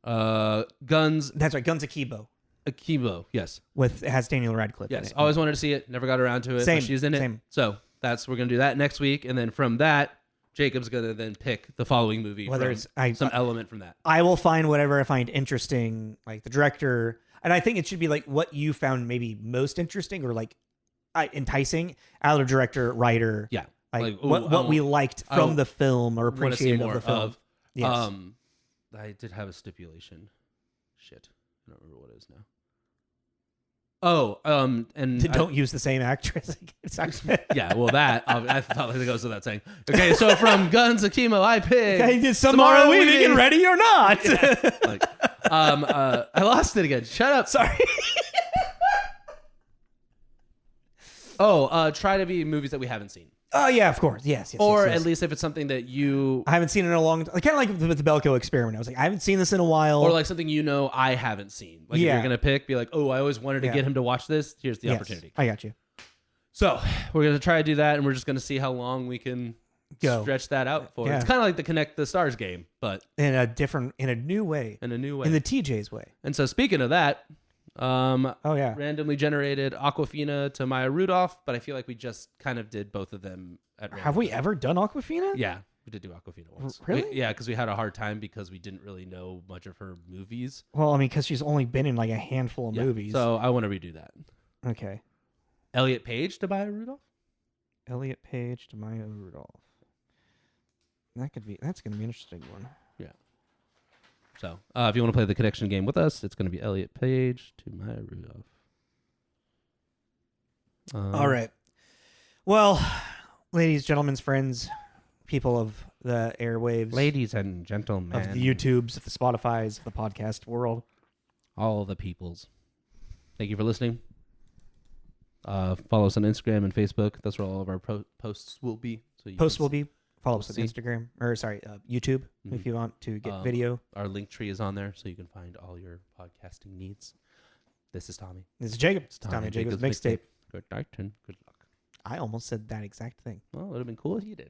go. Guns That's right, Guns Akimbo. Akimbo. Yes. It has Daniel Radcliffe. Yes. in it. Always wanted to see it. Never got around to it. Same, But she's in it. same. So we're going to do that next week. And then from that, Jacob's going to then pick the following movie. Whether from it's some element from that. I will find whatever I find interesting, like the director, and I think it should be like what you found maybe most interesting or like enticing out of director, writer. Yeah. Like ooh, what we liked from the film or Want to see appreciated more of the film. Yes. I did have a stipulation. Shit. I don't remember what it is now. Oh, and Don't use the same actress. It's actually yeah, well, that I thought it goes without saying. Okay, so from Guns Akimbo, I picked. Okay, did Samara Weaving and ready or not? Like, I lost it again. Shut up. Sorry. Try to be movies that we haven't seen, Oh yeah, of course. Yes. or yes. at least if it's something that you, I haven't seen it in a long time. Kind of like with the Belko experiment. I was like, I haven't seen this in a while. or like something I haven't seen. Like if Yeah. you're gonna pick, be like, oh, I always wanted to get him to watch this. Here's the Yes, opportunity. I got you. So we're gonna try to do that, and we're just gonna see how long we can Go. stretch that out for. Yeah. It's kind of like the Connect the Stars game, but In a new way. in a new way. In the TJ's way. And so speaking of that, Oh yeah. randomly generated Aquafina to Maya Rudolph, but I feel like we just kind of did both of them at random. Have we ever done Aquafina? Yeah, we did do Aquafina once. Really? Yeah, because we had a hard time because we didn't really know much of her movies. Well, I mean, because she's only been in like a handful of Yeah, movies. So I want to redo that. Okay. Elliot Page to Maya Rudolph? Elliot Page to Maya Rudolph. That's gonna be an interesting one. Yeah. So if you want to play the connection game with us, it's going to be Elliot Page to Maya Rudolph. All right. Well, ladies, gentlemen, friends, people of the airwaves, Ladies and gentlemen. of the YouTubes, of the Spotifys, of the podcast world. All the peoples. Thank you for listening. Follow us on Instagram and Facebook. That's where all of our posts will be. So you Posts can will be. Follow us on see. Instagram, or sorry, YouTube, if you want to get video. Our link tree is on there, so you can find all your podcasting needs. This is Tommy. This is Jacob. It's Tommy Tommy Jacob's Jacob's mixtape. Good night and good luck. I almost said that exact thing. Well, it would have been cool if you did.